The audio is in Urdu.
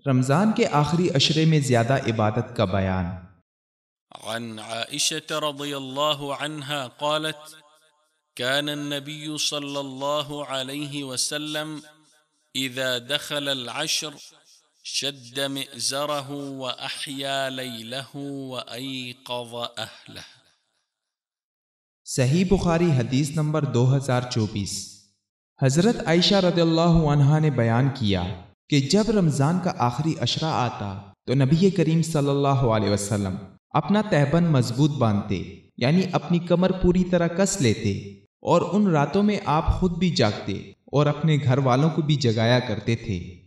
رمضان کے آخری عشرے میں زیادہ عبادت کا بیان۔ عن عائشة رضی اللہ عنہا قالت كان النبي صلى الله عليه وسلم إذا دخل العشر شد مئزره وأحيا ليله وأيقظ أهله۔ صحیح بخاری حدیث نمبر 2024۔ حضرت عائشہ رضی اللہ عنہا نے بیان کیا کہ جب رمضان کا آخری عشرہ آتا تو نبی کریم صلی اللہ علیہ وسلم اپنا تہبند مضبوط باندھتے، یعنی اپنی کمر پوری طرح کس لیتے، اور ان راتوں میں آپ خود بھی جاگتے اور اپنے گھر والوں کو بھی جگایا کرتے تھے۔